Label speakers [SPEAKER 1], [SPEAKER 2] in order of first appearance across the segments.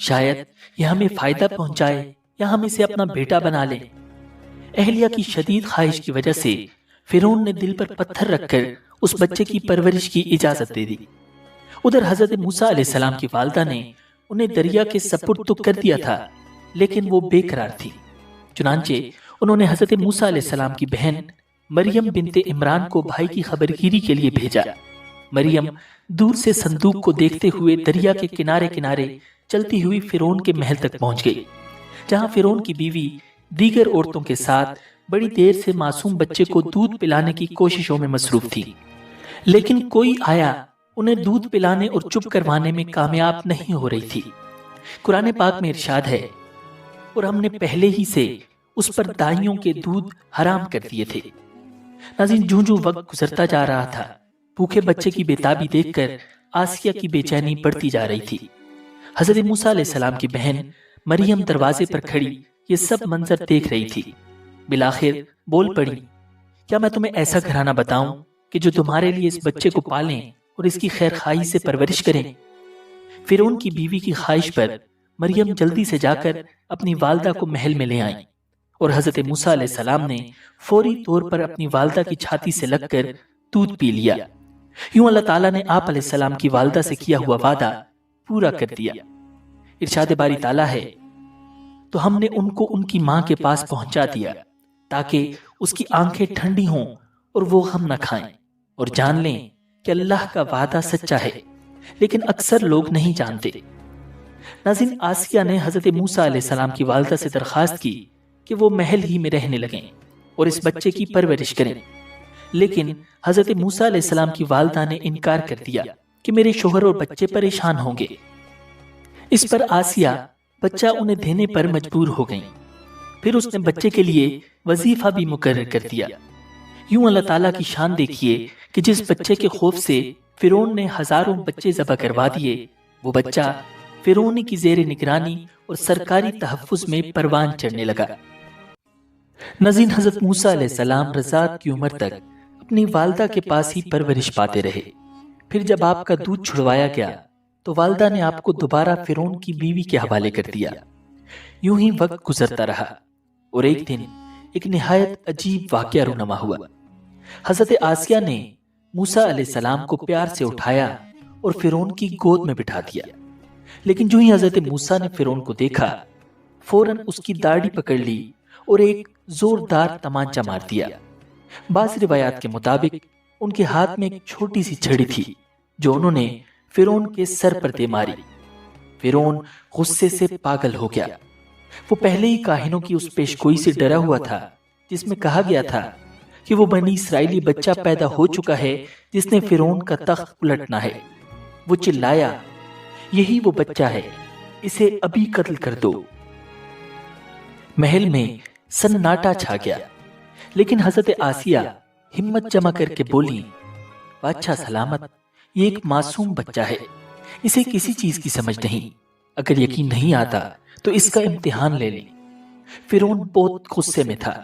[SPEAKER 1] شاید یہ ہمیں فائدہ پہنچائے یا ہم اسے اپنا بیٹا بنا لیں۔ اہلیہ کی شدید خواہش کی وجہ سے فرعون نے دل پر پتھر رکھ کر اس بچے کی پرورش کی اجازت دے دی۔ ادھر حضرت موسیٰ علیہ السلام کی والدہ نے انہیں دریا کے سپرد تو کر دیا تھا، لیکن وہ بے قرار تھی۔ چنانچہ انہوں نے حضرت موسیٰ علیہ السلام کی بہن مریم بنت عمران کو بھائی کی خبرگیری کے لیے بھیجا۔ مریم دور سے صندوق کو دیکھتے ہوئے دریا کے کنارے کنارے چلتی ہوئی فرعون کے محل تک پہنچ گئی، جہاں فرعون کی بیوی دیگر عورتوں کے ساتھ بڑی دیر سے معصوم بچے کو دودھ پلانے کی کوششوں میں مصروف تھی، لیکن کوئی آیا انہیں دودھ پلانے اور چپ کروانے میں کامیاب نہیں ہو رہی تھی۔ قرآن پاک میں ارشاد ہے، اور ہم نے پہلے ہی سے اس پر دائیوں کے دودھ حرام کر دیے تھے۔ ناظرین، جوں وقت گزرتا جا رہا تھا، بھوکے بچے کی بےتابی دیکھ کر آسیہ کی بے چینی بڑھتی جا رہی تھی۔ حضرت موسیٰ علیہ السلام کی بہن مریم دروازے پر کھڑی یہ سب منظر دیکھ رہی تھی۔ بالآخر بول پڑی، کیا میں تمہیں ایسا گھرانہ بتاؤں کہ جو تمہارے لیے اس بچے کو پالیں اور اس کی خیر خواہی سے پرورش کریں؟ فرعون کی بیوی کی خواہش پر مریم جلدی سے جا کر اپنی والدہ کو محل میں لے آئیں، اور حضرت موسیٰ علیہ السلام نے فوری طور پر اپنی والدہ کی چھاتی سے لگ کر دودھ پی لیا۔ یوں اللہ تعالیٰ نے آپ علیہ السلام کی والدہ سے کیا ہوا وعدہ پورا کر دیا۔ ارشاد باری تعالیٰ ہے، تو ہم نے ان کو ان کی ماں کے پاس پہنچا دیا تاکہ اس کی آنکھیں ٹھنڈی ہوں اور وہ غم نہ کھائیں، اور جان لیں کہ اللہ کا وعدہ سچا ہے، لیکن اکثر لوگ نہیں جانتے۔ ناظرین، آسیہ نے حضرت موسیٰ علیہ السلام کی والدہ سے درخواست کی کہ وہ محل ہی میں رہنے لگیں اور اس بچے کی پرورش کریں، لیکن حضرت موسیٰ علیہ السلام کی والدہ نے انکار کر دیا کہ میرے شوہر اور بچے پریشان ہوں گے۔ اس پر آسیہ بچہ انہیں دینے پر مجبور ہو گئیں۔ پھر اس نے بچے کے لیے وظیفہ بھی مقرر کر دیا۔ یوں اللہ تعالیٰ کی شان دیکھیے کہ جس بچے کے خوف سے فرعون نے ہزاروں بچے ذبح کروا دیے، وہ بچہ فرعون کی زیر نگرانی اور سرکاری تحفظ میں پروان چڑھنے لگا۔ ناظرین، حضرت موسیٰ علیہ السلام رضاعت کی عمر تک اپنی والدہ کے پاس ہی پرورش پاتے رہے۔ پھر جب آپ کا دودھ چھڑوایا گیا تو والدہ نے آپ کو دوبارہ فرعون کی بیوی کے حوالے کر دیا۔ یوں ہی وقت گزرتا رہا، اور ایک دن ایک نہایت عجیب واقعہ رونما ہوا۔ حضرت آسیہ نے موسیٰ علیہ السلام کو پیار سے اٹھایا اور فرعون کی گود میں بٹھا دیا، لیکن جو ہی حضرت موسیٰ نے فرعون کو دیکھا، فوراً اس کی داڑھی پکڑ لی اور ایک زوردار تمانچہ مار دیا۔ بعض روایات کے مطابق ان کے ہاتھ میں ایک چھوٹی سی چھڑی تھی جو انہوں نے فرعون کے سر پر دے ماری۔ فرعون غصے سے پاگل ہو گیا۔ وہ پہلے ہی کاہنوں کی اس پیشگوئی سے ڈرا ہوا تھا جس میں کہا گیا تھا کہ وہ بنی اسرائیلی بچہ پیدا ہو چکا ہے جس نے فرعون کا تخت الٹنا ہے۔ وہ چلایا، یہی وہ بچہ ہے، اسے ابھی قتل کر دو۔ محل میں سناٹا چھا گیا، لیکن حضرت آسیہ ہمت جمع کر کے بولی، بادشاہ سلامت، یہ ایک معصوم بچہ ہے، اسے کسی چیز کی سمجھ نہیں، اگر یقین نہیں آتا تو اس کا امتحان لے لیں۔ فرعون بہت غصے میں تھا،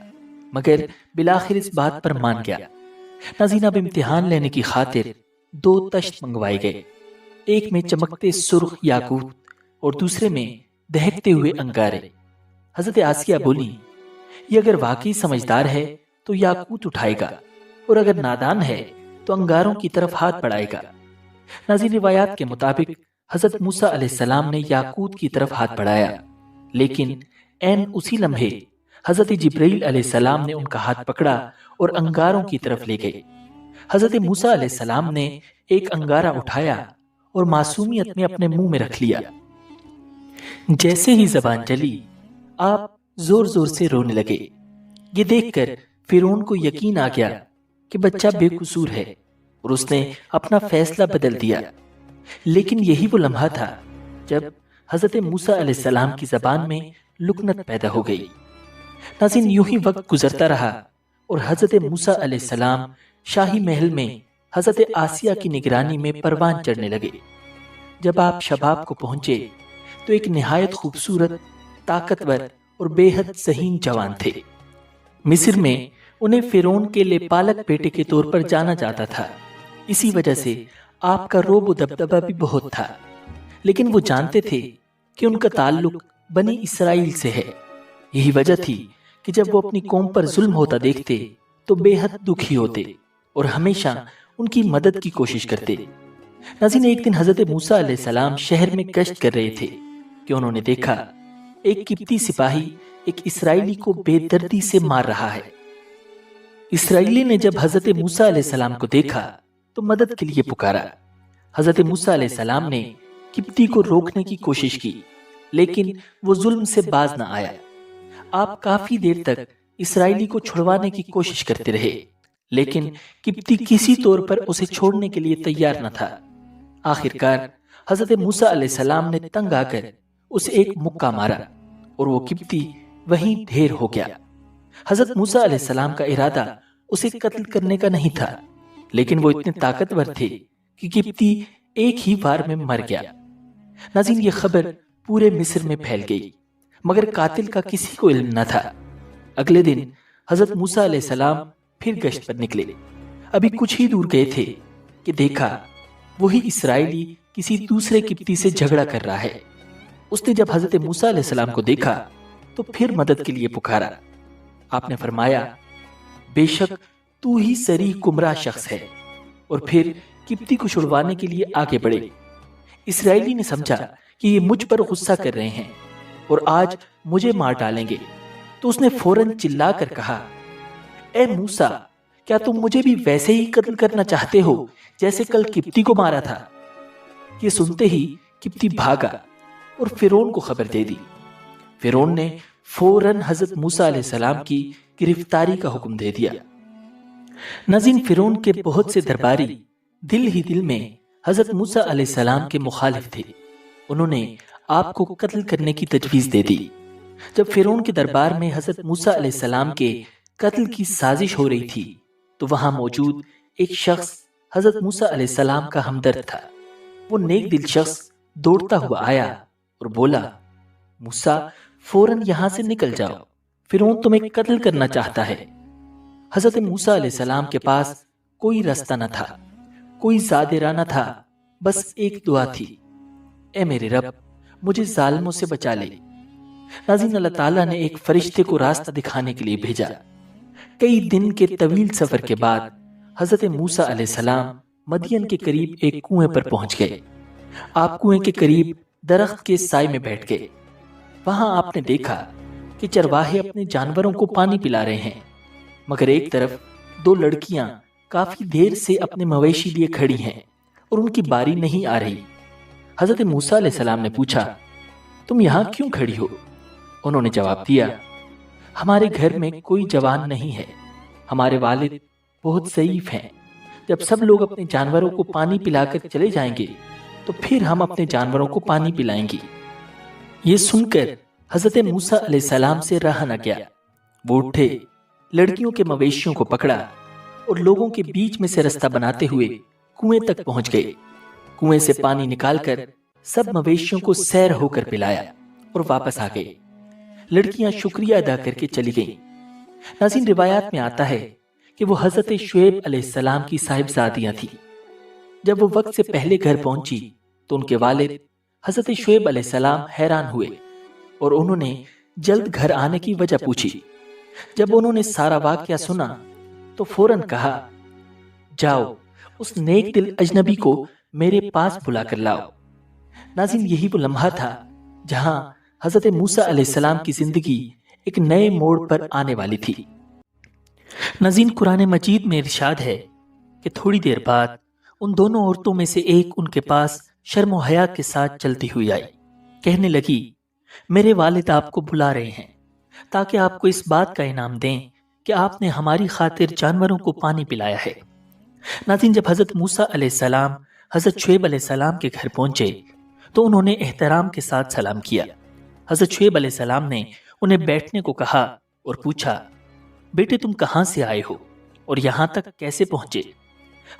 [SPEAKER 1] مگر بالآخر اس بات پر مان گیا۔ ناظرین، اب امتحان لینے کی خاطر 2 تشت منگوائے گئے، ایک میں چمکتے سرخ یاقوت اور دوسرے میں دہکتے ہوئے انگارے۔ حضرت آسیہ بولی، یہ اگر واقعی سمجھدار ہے تو یاقوت اٹھائے گا، اور اگر نادان ہے تو انگاروں کی طرف ہاتھ بڑھائے گا۔ ناظرین، روایات کے مطابق حضرت موسیٰ علیہ السلام نے یاقوت کی طرف ہاتھ بڑھایا، لیکن عین اسی لمحے حضرت جبرائیل علیہ السلام نے ان کا ہاتھ پکڑا اور انگاروں کی طرف لے گئے۔ حضرت موسیٰ علیہ السلام نے ایک انگارہ اٹھایا اور معصومیت میں اپنے منہ میں رکھ لیا۔ جیسے ہی زبان چلی، آپ زور زور سے رونے لگے۔ یہ دیکھ کر فرعون کو یقین آ گیا کہ بچہ بے قصور ہے، اور اس نے اپنا فیصلہ بدل دیا۔ لیکن یہی وہ لمحہ تھا جب حضرت موسیٰ علیہ السلام کی زبان میں لکنت پیدا ہو گئی۔ ناظرین، یوں ہی وقت گزرتا رہا اور حضرت موسیٰ علیہ السلام شاہی محل میں حضرت آسیہ کی نگرانی میں پروان چڑھنے لگے۔ جب آپ شباب کو پہنچے تو ایک نہایت خوبصورت، طاقتور اور بے حد ذہین جوان تھے۔ مصر میں انہیں فرعون کے لیپالک بیٹے کے طور پر جانا جاتا تھا، اسی وجہ سے آپ کا رعب و دبدبہ بھی بہت تھا، لیکن وہ جانتے تھے کہ ان کا تعلق بنی اسرائیل سے ہے۔ یہی وجہ تھی کہ جب وہ اپنی قوم پر ظلم ہوتا دیکھتے تو بے حد دکھی ہوتے اور ہمیشہ ان کی مدد کی کوشش کرتے۔ ناظرین، ایک دن حضرت موسیٰ علیہ السلام شہر میں گشت کر رہے تھے کہ انہوں نے دیکھا ایک قبطی سپاہی ایک اسرائیلی کو بے دردی سے مار رہا ہے۔ اسرائیلی نے جب حضرت موسیٰ علیہ السلام کو دیکھا تو مدد کے لیے پکارا۔ حضرت موسیٰ علیہ السلام نے قبطی کو روکنے کی کوشش کی، لیکن وہ ظلم سے باز نہ آیا۔ آپ کافی دیر تک اسرائیلی کو چھڑوانے کی کوشش کرتے رہے، لیکن قبطی کسی طور پر اسے چھوڑنے کے لیے تیار نہ تھا۔ آخر کار حضرت موسیٰ علیہ السلام نے تنگ آ کر اسے ایک مکہ مارا اور وہ قبطی وہیں ڈھیر ہو گیا۔ حضرت موسیٰ علیہ السلام کا ارادہ اسے قتل کرنے کا نہیں تھا، لیکن وہ اتنے طاقتور تھے کہ قبطی ایک ہی وار میں مر گیا۔ ناظرین، یہ خبر پورے مصر میں پھیل گئی، مگر قاتل کا کسی کو علم نہ تھا۔ اگلے دن حضرت موسیٰ علیہ السلام پھر گشت پر نکلے۔ ابھی کچھ ہی دور گئے تھے کہ دیکھا وہی اسرائیلی کسی دوسرے قبطی سے جھگڑا کر رہا ہے۔ اس نے جب حضرت موسیٰ علیہ السلام کو دیکھا تو پھر مدد کے لیے پکارا۔ آپ نے فرمایا، بے شک تو ہی صریح گمراہ شخص ہے، اور پھر قبطی کو چھڑوانے کے لیے آگے بڑھے۔ اسرائیلی نے سمجھا کہ یہ مجھ پر غصہ کر رہے ہیں اور آج مجھے مار ڈالیں گے، تو اس نے فوراً چلا کر کہا، اے موسیٰ، کیا تم مجھے بھی ویسے ہی قتل کرنا چاہتے ہو جیسے کل قبطی کو مارا تھا؟ یہ سنتے ہی قبطی بھاگا اور فرعون کو خبر دے دی۔ فرعون نے فوراً حضرت موسیٰ علیہ السلام کی گرفتاری کا حکم دے دیا۔ ناظرین، فرعون کے بہت سے درباری دل ہی دل میں حضرت موسیٰ علیہ السلام کے مخالف تھے۔ انہوں نے آپ کو قتل کرنے کی تجویز دے دی۔ جب فرعون کے دربار میں حضرت موسیٰ علیہ السلام کے قتل کی سازش ہو رہی تھی تو وہاں موجود ایک شخص حضرت موسیٰ علیہ السلام کا ہمدرد تھا۔ وہ نیک دل شخص دوڑتا ہوا آیا اور بولا، موسیٰ، فوراً یہاں سے نکل جاؤ، فرعون تمہیں قتل کرنا چاہتا ہے۔ حضرت موسیٰ علیہ السلام کے پاس کوئی راستہ نہ تھا، کوئی زاد راہ نہ تھا، بس ایک دعا تھی، اے میرے رب، مجھے ظالموں سے بچا لے۔ ناظرین، اللہ تعالیٰ نے ایک فرشتے کو راستہ دکھانے کے لیے بھیجا۔ کئی دن کے طویل سفر کے بعد حضرت موسیٰ علیہ السلام مدین کے قریب ایک کنویں پر پہنچ گئے۔ آپ کنویں کے قریب درخت کے سائے میں بیٹھ گئے۔ وہاں آپ نے دیکھا کہ چرواہے اپنے جانوروں کو پانی پلا رہے ہیں، مگر ایک طرف دو لڑکیاں کافی دیر سے اپنے مویشی لیے کھڑی ہیں اور ان کی باری نہیں آ رہی۔ حضرت موسیٰ علیہ السلام نے پوچھا، تم یہاں کیوں کھڑی ہو؟ انہوں نے جواب دیا، ہمارے گھر میں کوئی جوان نہیں ہے، ہمارے والد بہت ضعیف ہیں، جب سب لوگ اپنے جانوروں کو پانی پلا کر چلے جائیں گے تو پھر ہم اپنے جانوروں کو پانی پلائیں گے۔ یہ سن کر حضرت موسیٰ علیہ السلام سے رہا نہ گیا۔ وہ اٹھے، لڑکیوں کے مویشیوں کو پکڑا اور لوگوں کے بیچ میں سے رستہ بناتے ہوئے کنویں تک پہنچ گئے۔ کنویں سے پانی نکال کر سب مویشیوں کو سیر ہو کر پلایا اور واپس آ گئے۔ لڑکیاں شکریہ ادا کر کے چلی گئیں۔ ناظرین، روایات میں آتا ہے کہ وہ حضرت شعیب علیہ السلام کی صاحبزادیاں تھیں۔ جب وہ وقت سے پہلے گھر پہنچی تو ان کے والد حضرت شعیب علیہ السلام حیران ہوئے اور انہوں نے جلد گھر آنے کی وجہ پوچھی۔ جب انہوں نے سارا واقعہ سنا تو فوراً کہا، جاؤ اس نیک دل اجنبی کو میرے پاس بلا کر لاؤ۔ ناظرین، یہی وہ لمحہ تھا جہاں حضرت موسیٰ علیہ السلام کی زندگی ایک نئے موڑ پر آنے والی تھی۔ ناظرین، قرآن مجید میں ارشاد ہے کہ تھوڑی دیر بعد ان دونوں عورتوں میں سے ایک ان کے پاس شرم و حیا کے ساتھ چلتی ہوئی آئی، کہنے لگی، میرے والد آپ کو بلا رہے ہیں تاکہ آپ کو اس بات کا انعام دیں کہ آپ نے ہماری خاطر جانوروں کو پانی پلایا ہے۔ ناظرین، جب حضرت موسیٰ علیہ السلام حضرت شعیب علیہ السلام کے گھر پہنچے تو انہوں نے احترام کے ساتھ سلام کیا۔ حضرت شعیب علیہ السلام نے انہیں بیٹھنے کو کہا اور پوچھا، بیٹے تم کہاں سے آئے ہو اور یہاں تک کیسے پہنچے؟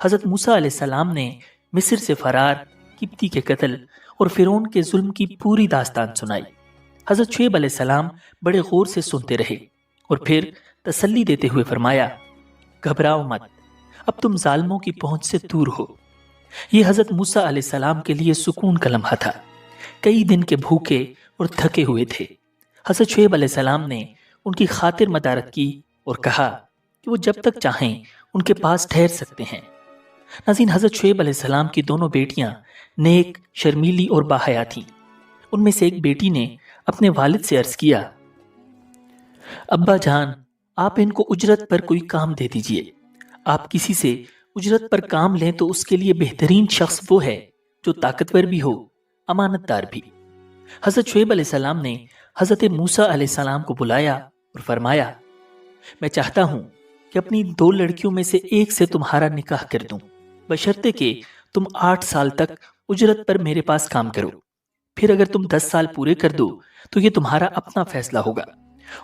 [SPEAKER 1] حضرت موسیٰ علیہ السلام نے مصر سے فرار، قبطی کے قتل اور فرعون کے ظلم کی پوری داستان سنائی۔ حضرت شعیب علیہ السلام بڑے غور سے سنتے رہے اور پھر تسلی دیتے ہوئے فرمایا، گھبراؤ مت، اب تم ظالموں کی پہنچ سے دور ہو۔ یہ حضرت موسیٰ علیہ السلام کے لیے سکون کا لمحہ تھا، کئی دن کے بھوکے اور تھکے ہوئے تھے۔ حضرت شعیب علیہ السلام نے ان کی خاطر مدارت کی اور کہا کہ وہ جب تک چاہیں ان کے پاس ٹھہر سکتے ہیں۔ ناظرین، حضرت شعیب علیہ السلام کی دونوں بیٹیاں نیک، شرمیلی اور باحیا تھیں۔ ان میں سے ایک بیٹی نے اپنے والد سے عرض کیا، ابا جان، آپ ان کو اجرت پر کوئی کام دے دیجئے۔ آپ کسی سے اجرت پر کام لیں تو اس کے لیے بہترین شخص وہ ہے جو طاقتور بھی ہو، امانت دار بھی۔ حضرت شعیب علیہ السلام نے حضرت موسیٰ علیہ السلام کو بلایا اور فرمایا، میں چاہتا ہوں کہ اپنی 2 لڑکیوں میں سے ایک سے تمہارا نکاح کر دوں، بشرطے کہ تم 8 سال تک اجرت پر میرے پاس کام کرو۔ پھر اگر تم 10 سال پورے کر دو تو یہ تمہارا اپنا فیصلہ ہوگا،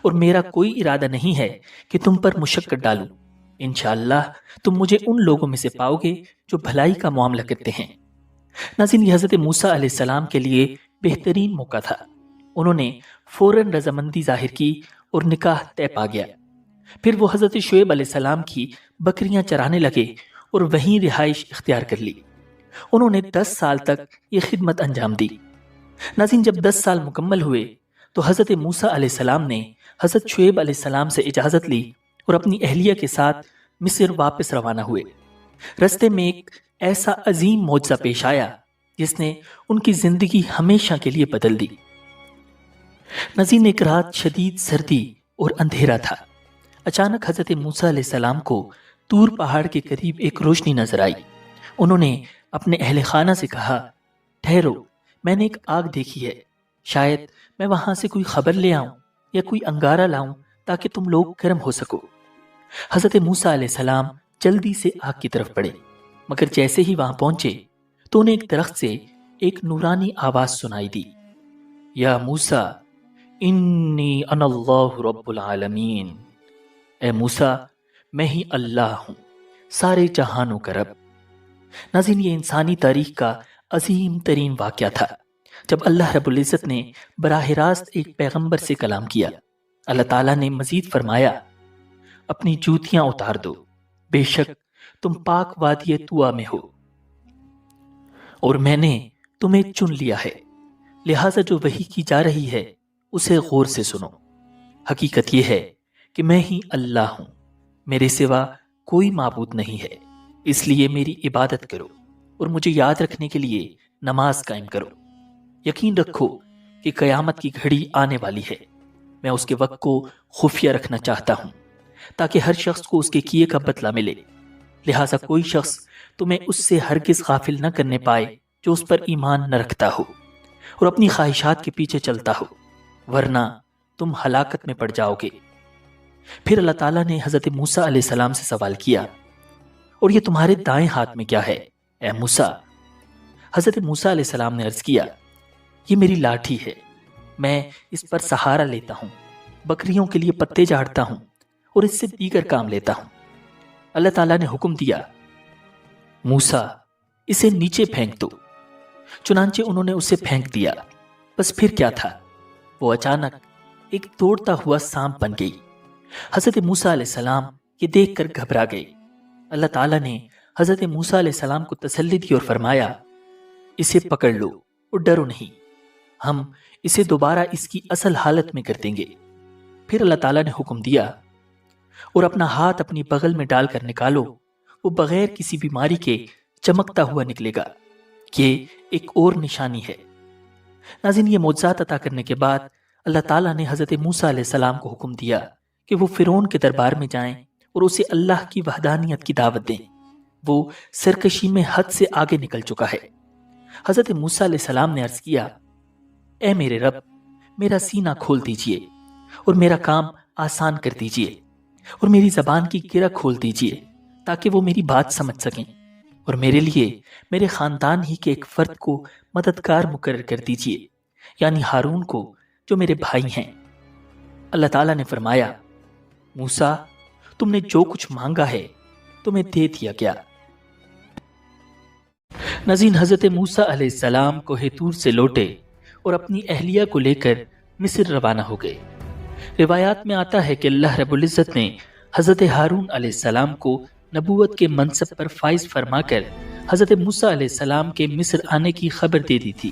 [SPEAKER 1] اور میرا کوئی ارادہ نہیں ہے کہ تم پر مشقت ڈالوں۔ انشاءاللہ تم مجھے ان لوگوں میں سے پاؤ گے جو بھلائی کا معاملہ کرتے ہیں۔ ناظرین، یہ حضرت موسیٰ علیہ السلام کے لیے بہترین موقع تھا۔ انہوں نے فوراً رضامندی ظاہر کی اور نکاح طے پا گیا۔ پھر وہ حضرت شعیب علیہ السلام کی بکریاں چرانے لگے اور وہیں رہائش اختیار کر لی۔ انہوں نے 10 سال تک یہ خدمت انجام دی۔ ناظرین، جب 10 سال مکمل ہوئے تو حضرت موسیٰ علیہ السلام نے حضرت شعیب علیہ السلام سے اجازت لی اور اپنی اہلیہ کے ساتھ مصر واپس روانہ ہوئے۔ رستے میں ایک ایسا عظیم معجزہ پیش آیا جس نے ان کی زندگی ہمیشہ کے لیے بدل دی۔ ناظرین، ایک رات شدید سردی اور اندھیرا تھا۔ اچانک حضرت موسیٰ علیہ السلام کو طور پہاڑ کے قریب ایک روشنی نظر آئی۔ انہوں نے اپنے اہل خانہ سے کہا، ٹھہرو، میں نے ایک آگ دیکھی ہے، شاید میں وہاں سے کوئی خبر لے آؤں یا کوئی انگارہ لاؤں تاکہ تم لوگ گرم ہو سکو۔ حضرت موسیٰ علیہ السلام جلدی سے آگ کی طرف بڑھے، مگر جیسے ہی وہاں پہنچے تو انہیں ایک درخت سے ایک نورانی آواز سنائی دی، یا موسیٰ انی انا اللہ رب العالمین، اے موسیٰ، میں ہی اللہ ہوں، سارے جہانوں کا رب۔ ناظرین، یہ انسانی تاریخ کا عظیم ترین واقعہ تھا جب اللہ رب العزت نے براہ راست ایک پیغمبر سے کلام کیا۔ اللہ تعالیٰ نے مزید فرمایا، اپنی جوتیاں اتار دو، بے شک تم پاک وادی طویٰ میں ہو، اور میں نے تمہیں چن لیا ہے، لہٰذا جو وحی کی جا رہی ہے اسے غور سے سنو۔ حقیقت یہ ہے کہ میں ہی اللہ ہوں، میرے سوا کوئی معبود نہیں ہے، اس لیے میری عبادت کرو اور مجھے یاد رکھنے کے لیے نماز قائم کرو۔ یقین رکھو کہ قیامت کی گھڑی آنے والی ہے، میں اس کے وقت کو خفیہ رکھنا چاہتا ہوں تاکہ ہر شخص کو اس کے کیے کا بدلہ ملے، لہٰذا کوئی شخص تمہیں اس سے ہرگز غافل نہ کرنے پائے جو اس پر ایمان نہ رکھتا ہو اور اپنی خواہشات کے پیچھے چلتا ہو، ورنہ تم ہلاکت میں پڑ جاؤ گے۔ پھر اللہ تعالیٰ نے حضرت موسیٰ علیہ السلام سے سوال کیا، اور یہ تمہارے دائیں ہاتھ میں کیا ہے اے موسیٰ؟ حضرت موسیٰ علیہ السلام نے عرض کیا، یہ میری لاٹھی ہے، میں اس پر سہارا لیتا ہوں، بکریوں کے لیے پتے جھاڑتا ہوں اور اس سے دیگر کام لیتا ہوں۔ اللہ تعالیٰ نے حکم دیا، موسیٰ اسے نیچے پھینک دو۔ چنانچہ انہوں نے اسے پھینک دیا۔ بس پھر کیا تھا، وہ اچانک ایک دوڑتا ہوا سانپ بن گئی۔ حضرت موسیٰ علیہ السلام یہ دیکھ کر گھبرا گئے۔ اللہ تعالیٰ نے حضرت موسیٰ علیہ السلام کو تسلی دی اور فرمایا، اسے پکڑ لو اور ڈرو نہیں، ہم اسے دوبارہ اس کی اصل حالت میں کر دیں گے۔ پھر اللہ تعالیٰ نے حکم دیا، اور اپنا ہاتھ اپنی بغل میں ڈال کر نکالو، وہ بغیر کسی بیماری کے چمکتا ہوا نکلے گا۔ یہ ایک اور نشانی ہے۔ ناظرین، یہ معجزات عطا کرنے کے بعد اللہ تعالیٰ نے حضرت موسیٰ علیہ السلام کو حکم دیا کہ وہ فرعون کے دربار میں جائیں اور اسے اللہ کی وحدانیت کی دعوت دیں۔ وہ سرکشی میں حد سے آگے نکل چکا ہے۔ حضرت موسیٰ علیہ السلام نے عرض کیا، اے میرے رب، میرا سینہ کھول دیجئے اور میرا کام آسان کر دیجئے، اور میری زبان کی گرہ کھول دیجئے تاکہ وہ میری بات سمجھ سکیں، اور میرے لیے میرے خاندان ہی کے ایک فرد کو مددگار مقرر کر دیجئے، یعنی ہارون کو جو میرے بھائی ہیں۔ اللہ تعالیٰ نے فرمایا، موسیٰ، تم نے جو کچھ مانگا ہے تمہیں دے دیا گیا۔ ناظرین، حضرت موسیٰ علیہ السلام کوہ طور سے لوٹے اور اپنی اہلیہ کو لے کر مصر روانہ ہو گئے۔ روایات میں آتا ہے کہ اللہ رب العزت نے حضرت ہارون علیہ السلام کو نبوت کے منصب پر فائز فرما کر حضرت موسیٰ علیہ السلام کے مصر آنے کی خبر دے دی تھی۔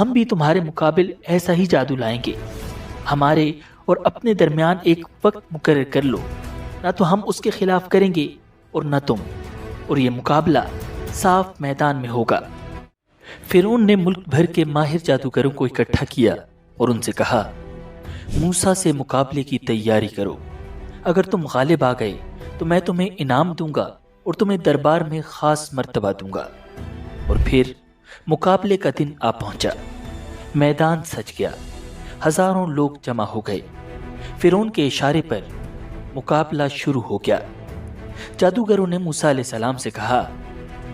[SPEAKER 1] ہم بھی تمہارے مقابل ایسا ہی جادو لائیں گے. ہمارے اور اپنے درمیان ایک وقت مقرر کر لو، نہ تو ہم اس کے خلاف کریں گے اور نہ تم، اور یہ مقابلہ صاف میدان میں ہوگا. فرعون نے ملک بھر کے ماہر جادوگروں کو اکٹھا کیا اور ان سے کہا، موسیٰ سے مقابلے کی تیاری کرو. اگر تم غالب آ گئے تو میں تمہیں انعام دوں گا اور تمہیں دربار میں خاص مرتبہ دوں گا. اور پھر مقابلے کا دن آ پہنچا. میدان سج گیا. ہزاروں لوگ جمع ہو گئے. فرعون کے اشارے پر مقابلہ شروع ہو گیا. جادوگروں نے موسیٰ علیہ السلام سے کہا،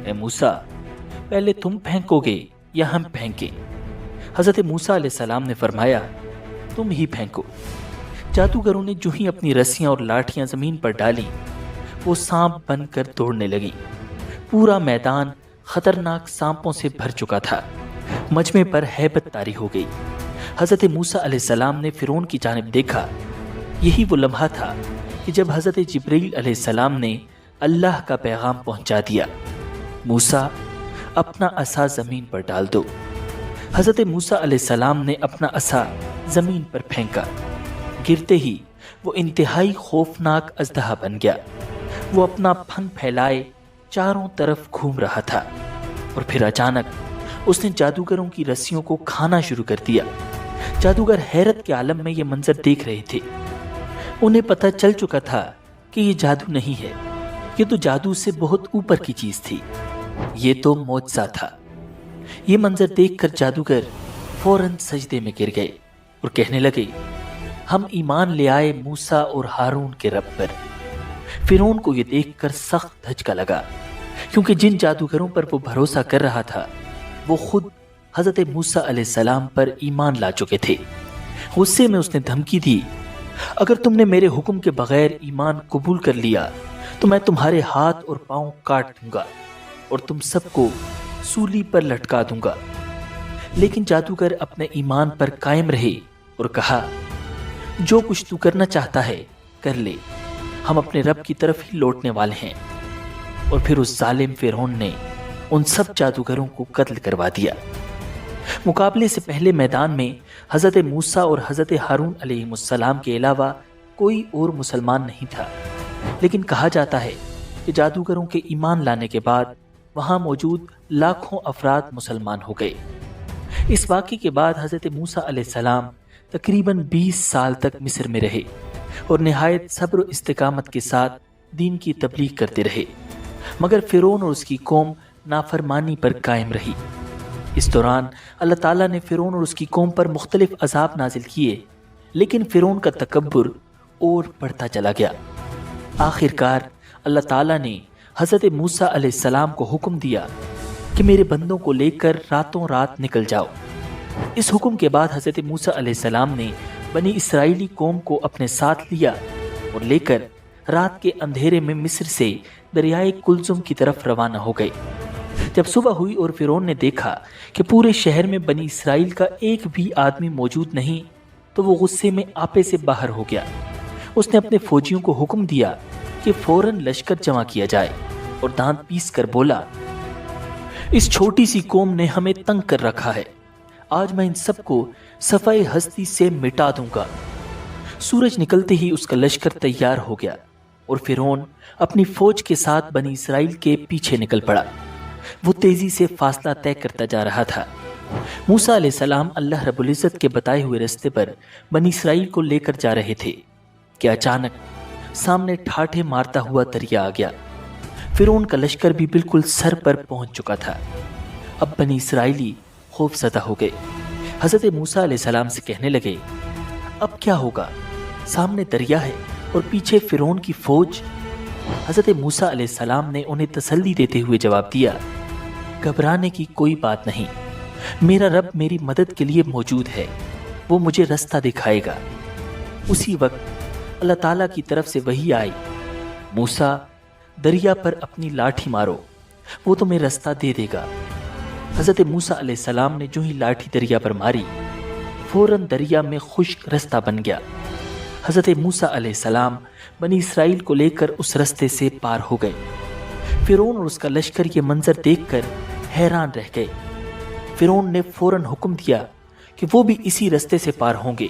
[SPEAKER 1] اے موسیٰ، پہلے تم پھینکو گے یا ہم پھینکیں؟ حضرت موسیٰ علیہ السلام نے فرمایا، تم ہی پھینکو. جادوگروں نے جو ہی اپنی رسیاں اور لاٹھیاں زمین پر ڈالیں، وہ سانپ بن کر دوڑنے لگی. پورا میدان خطرناک سانپوں سے بھر چکا تھا. مجمع پر ہیبت طاری ہو گئی. حضرت موسیٰ علیہ السلام نے فرعون کی جانب دیکھا. یہی وہ لمحہ تھا کہ جب حضرت جبرائیل علیہ السلام نے اللہ کا پیغام پہنچا دیا، موسیٰ اپنا عصا زمین پر ڈال دو. حضرت موسیٰ علیہ السلام نے اپنا عصا زمین پر پھینکا. گرتے ہی وہ انتہائی خوفناک اژدہا بن گیا. وہ اپنا پھن پھیلائے چاروں طرف گھوم رہا تھا اور پھر اچانک اس نے جادوگروں کی رسیوں کو کھانا شروع کر دیا. جادوگر حیرت کے عالم میں یہ منظر دیکھ رہے تھے. انہیں پتہ چل چکا تھا کہ یہ جادو نہیں ہے، یہ تو جادو سے بہت اوپر کی چیز تھی. یہ تو معجزہ تھا. یہ منظر دیکھ کر جادوگر فوراً سجدے میں گر گئے اور کہنے لگے، ہم ایمان لے آئے موسیٰ اور ہارون کے رب پر. فرعون کو یہ دیکھ کر سخت دھچکا لگا، کیونکہ جن جادوگروں پر وہ بھروسہ کر رہا تھا وہ خود حضرت موسیٰ علیہ السلام پر ایمان لا چکے تھے. غصے میں اس نے دھمکی دی، اگر تم نے میرے حکم کے بغیر ایمان قبول کر لیا تو میں تمہارے ہاتھ اور پاؤں کاٹ دوں گا اور تم سب کو سولی پر لٹکا دوں گا. لیکن جادوگر اپنے ایمان پر قائم رہے اور کہا، جو کچھ تو کرنا چاہتا ہے کر لے، ہم اپنے رب کی طرف ہی لوٹنے والے ہیں. اور پھر اس ظالم فرعون نے ان سب جادوگروں کو قتل کروا دیا. مقابلے سے پہلے میدان میں حضرت موسیٰ اور حضرت ہارون علیہ السلام کے علاوہ کوئی اور مسلمان نہیں تھا. لیکن کہا جاتا ہے کہ جادوگروں کے ایمان لانے کے بعد وہاں موجود لاکھوں افراد مسلمان ہو گئے. اس واقعے کے بعد حضرت موسیٰ علیہ السلام تقریباً 20 سال تک مصر میں رہے اور نہایت صبر و استقامت کے ساتھ دین کی تبلیغ کرتے رہے، مگر فرعون اور اس کی قوم نافرمانی پر قائم رہی. اس دوران اللہ تعالیٰ نے فرعون اور اس کی قوم پر مختلف عذاب نازل کیے، لیکن فرعون کا تکبر اور بڑھتا چلا گیا. آخر کار اللہ تعالیٰ نے حضرت موسیٰ علیہ السلام کو حکم دیا کہ میرے بندوں کو لے کر راتوں رات نکل جاؤ. اس حکم کے بعد حضرت موسیٰ علیہ السلام نے بنی اسرائیلی قوم کو اپنے ساتھ لیا اور لے کر رات کے اندھیرے میں مصر سے دریائے کلزم کی طرف روانہ ہو گئے. جب صبح ہوئی اور فرعون نے دیکھا کہ پورے شہر میں بنی اسرائیل کا ایک بھی آدمی موجود نہیں تو وہ غصے میں آپے سے باہر ہو گیا. اس نے اپنے فوجیوں کو حکم دیا کہ فوراً لشکر جمع کیا جائے اور دانت پیس کر بولا، اس چھوٹی سی قوم نے ہمیں تنگ کر رکھا ہے، آج میں ان سب کو صفحۂ ہستی سے مٹا دوں گا. سورج نکلتے ہی اس کا لشکر تیار ہو گیا اور فرعون اپنی فوج کے ساتھ بنی اسرائیل کے پیچھے نکل پڑا. وہ تیزی سے فاصلہ طے کرتا جا رہا تھا. موسیٰ علیہ السلام اللہ رب العزت کے بتائے ہوئے راستے پر بنی اسرائیل کو لے کر جا رہے تھے کہ اچانک سامنے ٹھاٹھے مارتا ہوا دریا آ گیا. فرعون کا لشکر بھی بالکل سر پر پہنچ چکا تھا. اب بنی اسرائیلی خوف زدہ ہو گئے. حضرت موسیٰ علیہ السلام سے کہنے لگے، اب کیا ہوگا؟ سامنے دریا ہے اور پیچھے فرعون کی فوج. حضرت موسیٰ علیہ السلام نے انہیں تسلی دیتے ہوئے جواب دیا، گھبرانے کی کوئی بات نہیں، میرا رب میری مدد کے لیے موجود ہے، وہ مجھے راستہ دکھائے گا. اسی وقت اللہ تعالیٰ کی طرف سے وحی آئی، موسیٰ دریا پر اپنی لاٹھی مارو، وہ تمہیں راستہ دے دے گا. حضرت موسیٰ علیہ السلام نے جو ہی لاٹھی دریا پر ماری، فوراً دریا میں خشک راستہ بن گیا. حضرت موسیٰ علیہ السلام بنی اسرائیل کو لے کر اس راستے سے پار ہو گئے. فرعون اور اس کا لشکر یہ منظر دیکھ کر حیران رہ گئے. فرعون نے فوراً حکم دیا کہ وہ بھی اسی رستے سے پار ہوں گے۔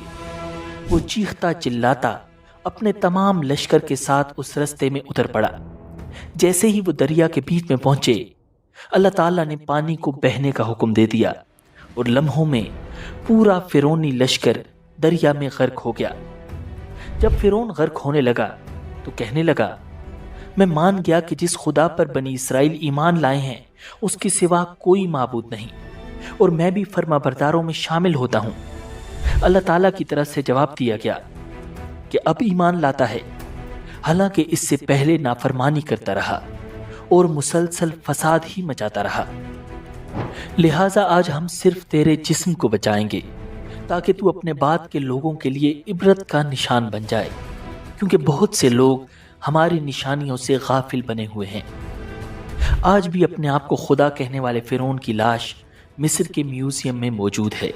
[SPEAKER 1] وہ چیختا چلاتا اپنے تمام لشکر کے ساتھ اس رستے میں اتر پڑا۔ جیسے ہی وہ دریا کے بیچ میں پہنچے، اللہ تعالیٰ نے پانی کو بہنے کا حکم دے دیا اور لمحوں میں پورا فرعونی لشکر دریا میں غرق ہو گیا۔ جب فرعون غرق ہونے لگا تو کہنے لگا، میں مان گیا کہ جس خدا پر بنی اسرائیل ایمان لائے ہیں اس کے سوا کوئی معبود نہیں، اور میں بھی فرما برداروں میں شامل ہوتا ہوں۔ اللہ تعالیٰ کی طرف سے جواب دیا گیا کہ اب ایمان لاتا ہے، حالانکہ اس سے پہلے نافرمانی کرتا رہا اور مسلسل فساد ہی مچاتا رہا۔ لہٰذا آج ہم صرف تیرے جسم کو بچائیں گے تاکہ تو اپنے بعد کے لوگوں کے لیے عبرت کا نشان بن جائے، کیونکہ بہت سے لوگ ہماری نشانیوں سے غافل بنے ہوئے ہیں۔ آج بھی اپنے آپ کو خدا کہنے والے فرعون کی لاش مصر کے میوزیم میں موجود ہے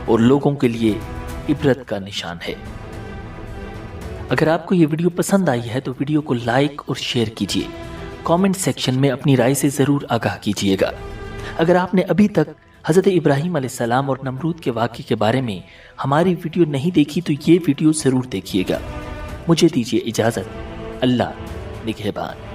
[SPEAKER 1] اور لوگوں کے لیے عبرت کا نشان ہے۔ اگر آپ کو یہ ویڈیو پسند آئی ہے تو ویڈیو کو لائک اور شیئر کیجیے، کامنٹ سیکشن میں اپنی رائے سے ضرور آگاہ کیجیے گا۔ اگر آپ نے ابھی تک حضرت ابراہیم علیہ السلام اور نمرود کے واقعے کے بارے میں ہماری ویڈیو نہیں دیکھی تو یہ ویڈیو ضرور دیکھیے گا۔ مجھے دیجیے اجازت۔ اللہ نگہبان۔